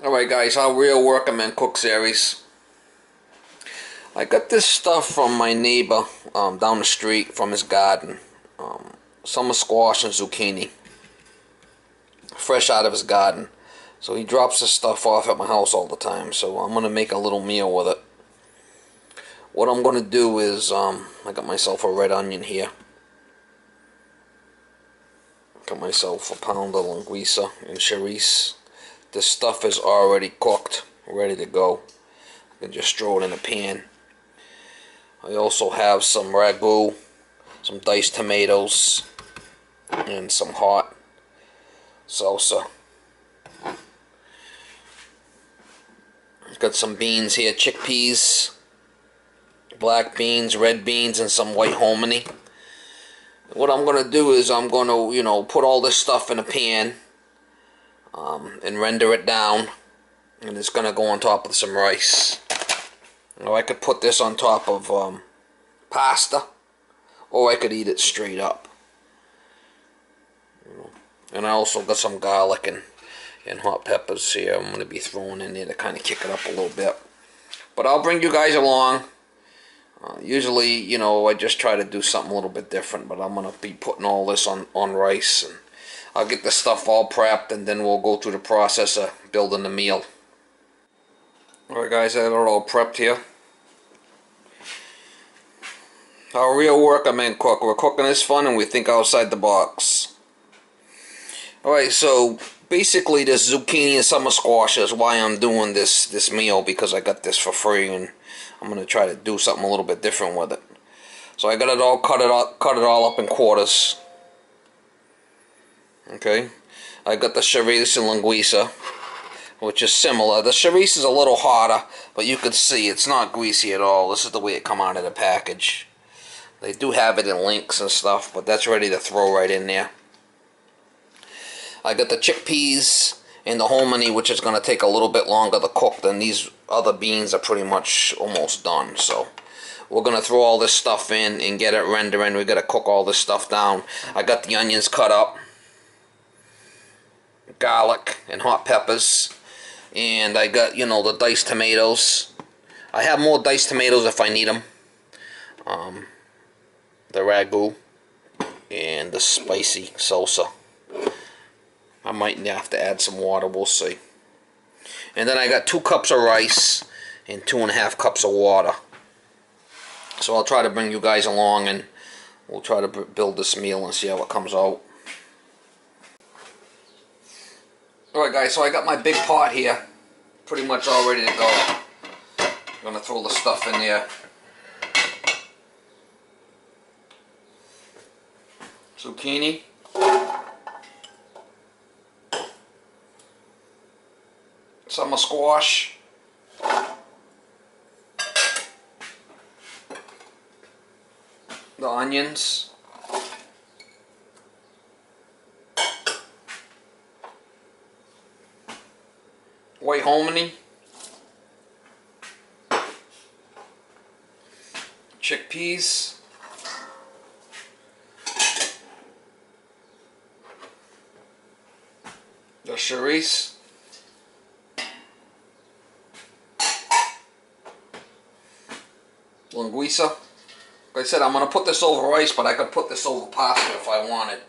Alright guys, our real workman cook series. I got this stuff from my neighbor down the street from his garden. Summer squash and zucchini. Fresh out of his garden. So he drops this stuff off at my house all the time. So I'm going to make a little meal with it. What I'm going to do is, I got myself a red onion here. Got myself a pound of linguiça and chorizo. This stuff is already cooked, ready to go. I can just throw it in a pan. I also have some ragu, some diced tomatoes, and some hot salsa. Got some beans here, chickpeas, black beans, red beans, and some white hominy. What I'm going to do is I'm going to, put all this stuff in a pan and render it down. And it's going to go on top of some rice. I could put this on top of pasta, or I could eat it straight up. And I also got some garlic and hot peppers here I'm going to be throwing in there to kind of kick it up a little bit. But I'll bring you guys along. Usually, I just try to do something a little bit different, but I'm going to be putting all this on rice. And I'll get the stuff all prepped, and then we'll go through the process of building the meal. Alright guys, I got it all prepped here. Our real workman cook. We're cooking this fun and we think outside the box. Alright, so basically this zucchini and summer squash is why I'm doing this meal, because I got this for free and I'm going to try to do something a little bit different with it. So I got it all cut it all up in quarters. Okay. I got the chorizo and linguiça, which is similar. The chorizo is a little hotter, but you can see it's not greasy at all. This is the way it come out of the package. They do have it in links and stuff, but that's ready to throw right in there. I got the chickpeas and the hominy, which is going to take a little bit longer to cook than these other beans are pretty much almost done. So we're going to throw all this stuff in and get it rendering. We got to cook all this stuff down. I got the onions cut up, garlic and hot peppers, and I got, the diced tomatoes. I have more diced tomatoes if I need them. The ragu and the spicy salsa. I might have to add some water, we'll see. And then I got 2 cups of rice and 2.5 cups of water. So I'll try to bring you guys along and we'll try to build this meal and see how it comes out. Alright guys, so I got my big pot here, pretty much all ready to go. I'm going to throw the stuff in there. Zucchini. Summer squash. The onions. White hominy. Chickpeas. The chorizo. Linguiça. Like I said, I'm going to put this over rice, but I could put this over pasta if I wanted.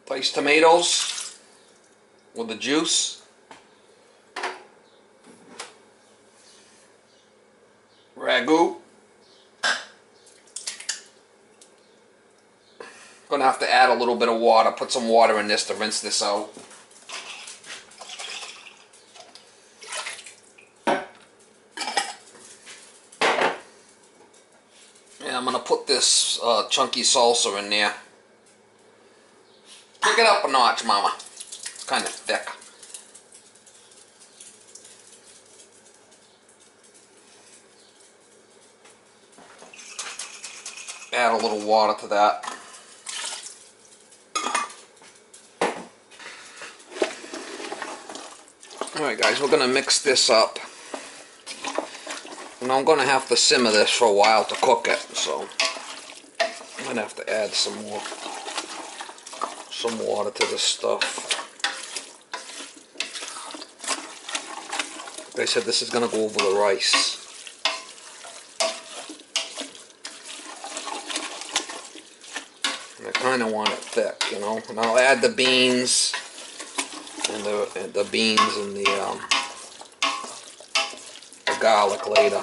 Diced tomatoes with the juice. Ragu. Gonna have to add a little bit of water, put some water in this to rinse this out. And I'm gonna put this chunky salsa in there. Pick it up a notch, mama. It's kind of thick. Add a little water to that. Alright guys, we're going to mix this up. And I'm going to have to simmer this for a while to cook it, so I'm going to have to add some more some water to this stuff. Like I said, this is going to go over the rice. And I kind of want it thick, you know. And I'll add the beans and the beans and the garlic later.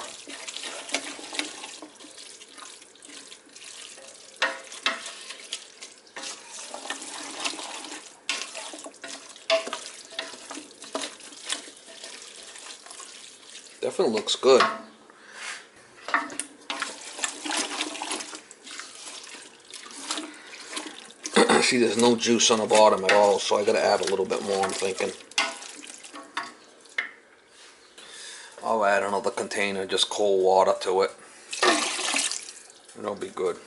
Definitely looks good. See, there's no juice on the bottom at all, so I gotta add a little bit more, I'm thinking. I'll add another container, just cold water to it. And it'll be good.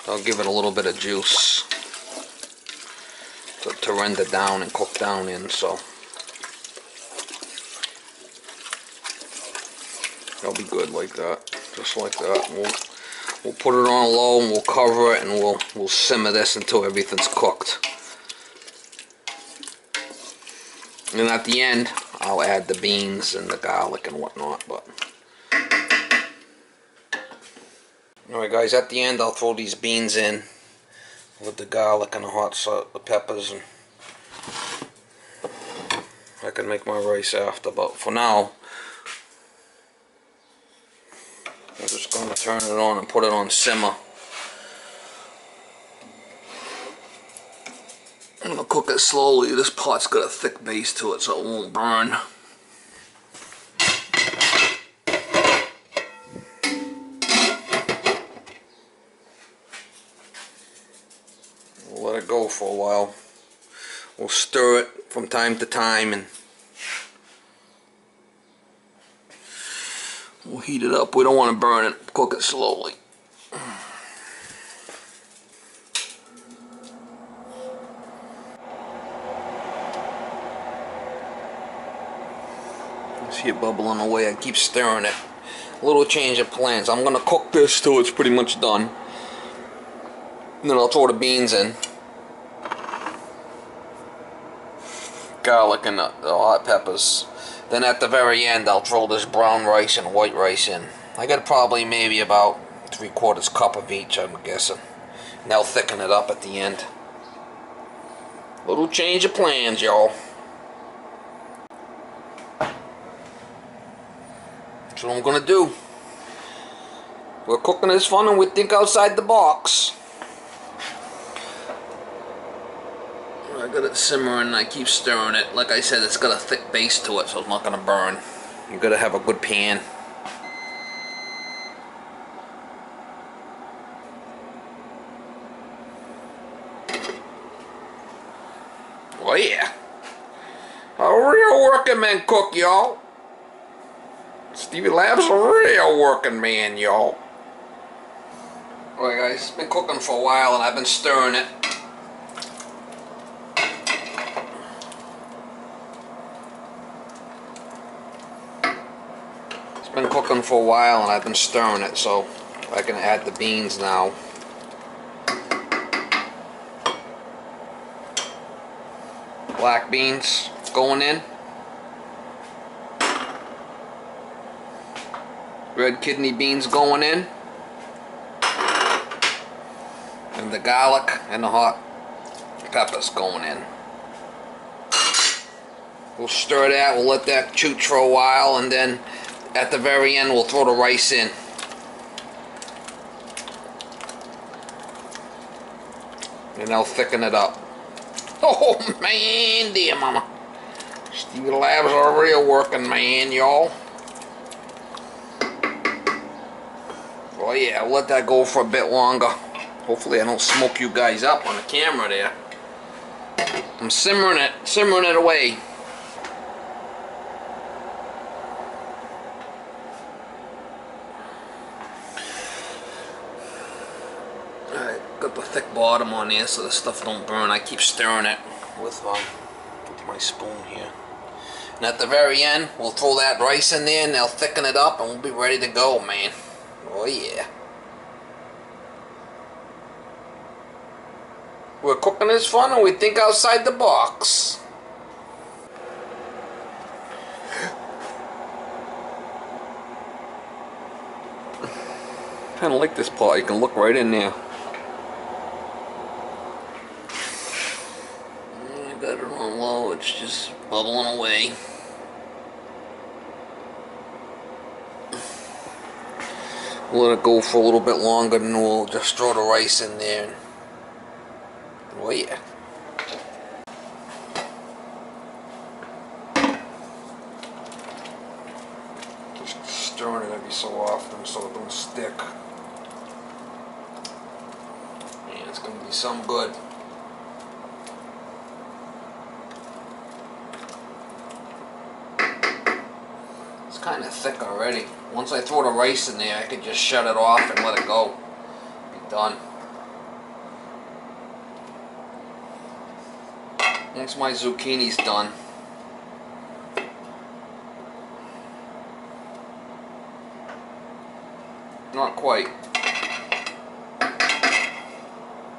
I'll give it a little bit of juice to render down and cook down in, so it'll be good like that, just like that. We'll put it on low and we'll cover it and we'll simmer this until everything's cooked. And at the end, I'll add the beans and the garlic and whatnot. But alright guys, at the end I'll throw these beans in with the garlic and the hot sauce, the peppers, and I can make my rice after. But for now, I'm just going to turn it on and put it on simmer. I'm going to cook it slowly. This pot's got a thick base to it so it won't burn. We'll let it go for a while. We'll stir it from time to time and we'll heat it up. We don't want to burn it. Cook it slowly. See it bubbling away. I keep stirring it. A little change of plans. I'm going to cook this till it's pretty much done. And then I'll throw the beans in. Garlic and the hot peppers. Then at the very end I'll throw this brown rice and white rice in. I got probably maybe about 3/4 cup of each, I'm guessing. And I'll thicken it up at the end. Little change of plans, y'all. That's what I'm gonna do. We're cooking this fun and we think outside the box. I got it simmering and I keep stirring it. Like I said, it's got a thick base to it, so it's not gonna burn. You gotta have a good pan. Oh yeah. A real working man cook, y'all. Stevie Lab's a real working man, y'all. Alright guys, it's been cooking for a while and I've been stirring it. It's been cooking for a while and I've been stirring it, so I can add the beans now. Black beans going in. Red kidney beans going in. And the garlic and the hot peppers going in. We'll stir that, we'll let that chew for a while, and then at the very end we'll throw the rice in. And I'll thicken it up. Oh man, dear mama. Stevie Lab's a real working man, y'all. Oh yeah, I'll let that go for a bit longer. Hopefully I don't smoke you guys up on the camera there. I'm simmering it away. Alright, got the thick bottom on there so the stuff don't burn. I keep stirring it with my spoon here. And at the very end, we'll throw that rice in there and they'll thicken it up and we'll be ready to go, man. Oh yeah. We're cooking is fun and we think outside the box. Kind of like this pot, you can look right in there. I got it on low, it's just bubbling away. We'll let it go for a little bit longer, and we'll just throw the rice in there. Oh yeah. Just stirring it every so often so it don't stick. And it's going to be some good. It's kind of thick already. Once I throw the rice in there, I can just shut it off and let it go. Be done. Once my zucchini's done, not quite. I'm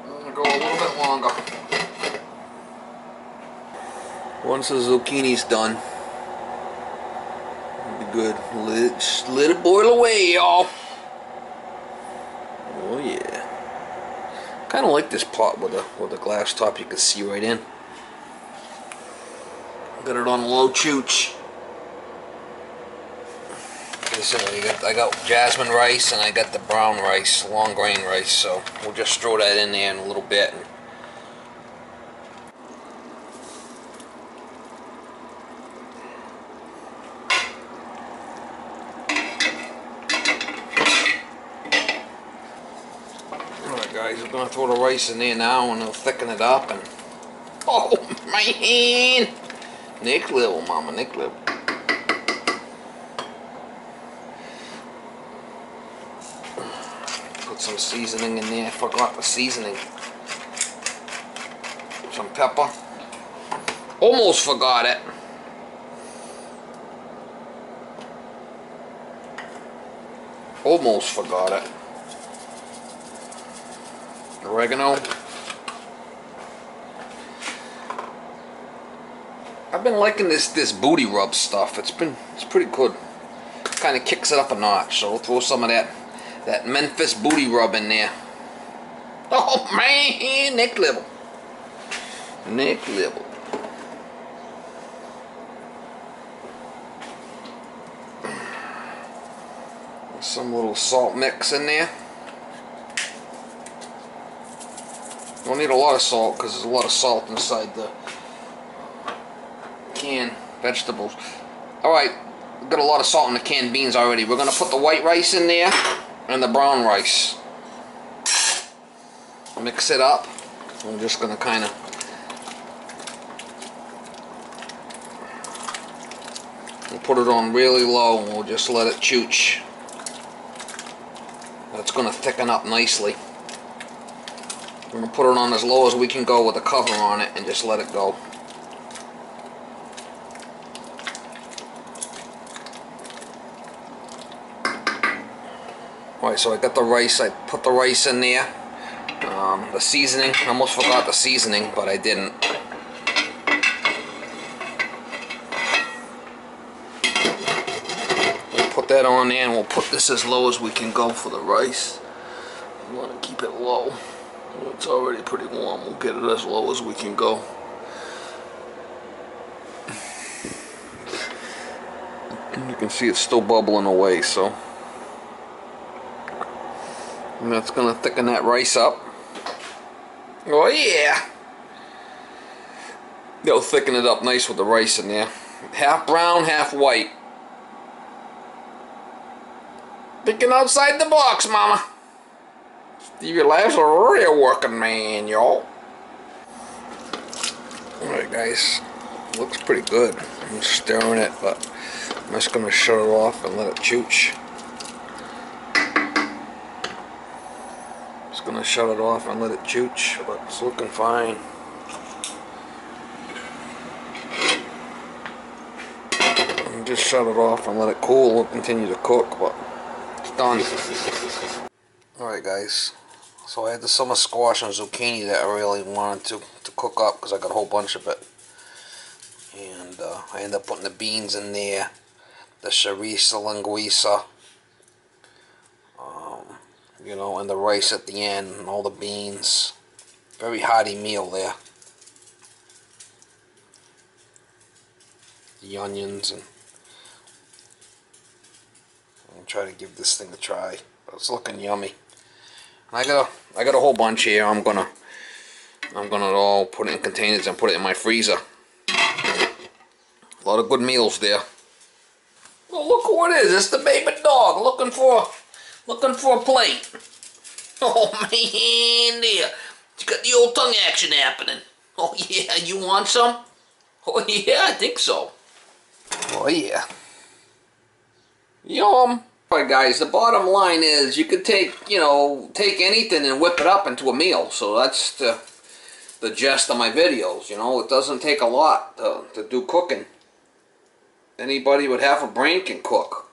going to go a little bit longer. Once the zucchini's done, it'll be good. Just let it boil away, y'all. Oh yeah. Kind of like this pot with a glass top you can see right in. Got it on low chooch. Okay, so I got jasmine rice and I got the brown rice, long grain rice, so we'll just throw that in there in a little bit. Alright guys, we're going to throw the rice in there now and it'll thicken it up. And oh man! Next level, mama, next level. Put some seasoning in there. I forgot the seasoning. Some pepper. Almost forgot it. Almost forgot it. Oregano. I've been liking this booty rub stuff. It's pretty good. Kind of kicks it up a notch. So we'll throw some of that Memphis booty rub in there. Oh man, next level. Next level. Some little salt mix in there. Don't need a lot of salt because there's a lot of salt inside the canned vegetables. Alright, we've got a lot of salt in the canned beans already. We're going to put the white rice in there and the brown rice. Mix it up. I'm just going to kind of put it on really low and we'll just let it chooch. It's going to thicken up nicely. We're going to put it on as low as we can go with a cover on it and just let it go. Alright, so I got the rice, I put the rice in there. The seasoning, I almost forgot the seasoning, but I didn't. We'll put that on there and we'll put this as low as we can go for the rice. We want to keep it low. It's already pretty warm, we'll get it as low as we can go. And you can see it's still bubbling away, so. And that's going to thicken that rice up. Oh yeah! They'll thicken it up nice with the rice in there. Half brown, half white. Thinking outside the box, mama. Stevie Lab's a real working man, y'all. Alright guys, looks pretty good. I'm stirring it, but I'm just going to shut it off and let it chooch. Going to shut it off and let it chooch, but it's looking fine. And just shut it off and let it cool. We'll continue to cook, but it's done. Alright guys, So I had the summer squash and zucchini that I really wanted to cook up because I got a whole bunch of it. And I ended up putting the beans in there, the chorizo linguiça, you know, and the rice at the end, and all the beans. Very hearty meal there. The onions, and I'll try to give this thing a try. But it's looking yummy. And I got a whole bunch here. I'm gonna all put it in containers and put it in my freezer. A lot of good meals there. Oh, look who it is! It's the baby dog looking for a plate. Oh man, there. You got the old tongue action happening. Oh yeah, you want some? Oh yeah, I think so. Oh yeah. Yum. Alright guys, the bottom line is you could take anything and whip it up into a meal. So that's the gist of my videos, you know. It doesn't take a lot to do cooking. Anybody with half a brain can cook.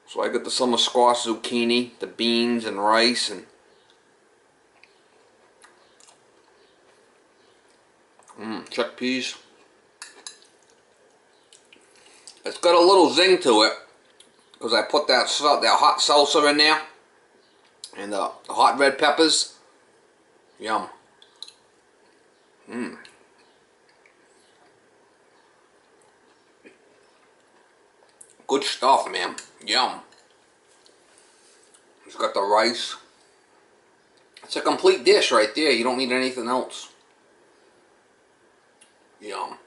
So I got the summer squash, zucchini, the beans and rice, and chickpeas. It's got a little zing to it because I put that hot salsa in there and the hot red peppers. Yum. Good stuff, man. Yum. It's got the rice. It's a complete dish right there. You don't need anything else. Yum.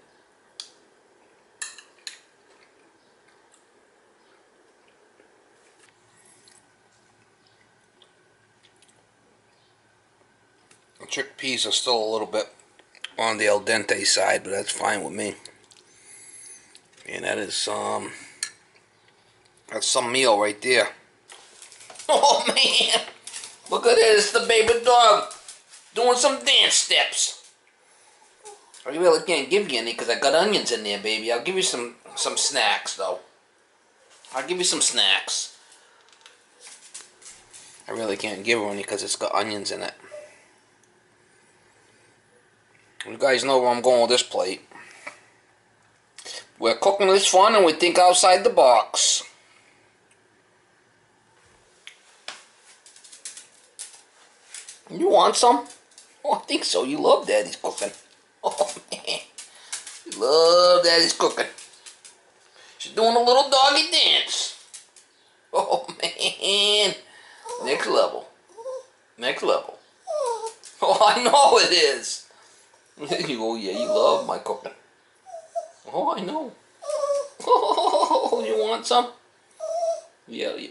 The chickpeas are still a little bit on the al dente side, but that's fine with me. And that is that's some meal right there. Oh man, look at this, the baby dog doing some dance steps. I really can't give you any because I got onions in there, baby. I'll give you some snacks though. I'll give you some snacks. I really can't give her any because it's got onions in it. You guys know where I'm going with this plate. We're cooking this fun and we think outside the box. You want some? Oh, I think so. You love Daddy's cooking. Oh, man. You love Daddy's cooking. She's doing a little doggy dance. Oh, man. Next level. Next level. Oh, I know it is. Oh, yeah, you love my cooking. Oh, I know. Oh, you want some? Yeah, yeah.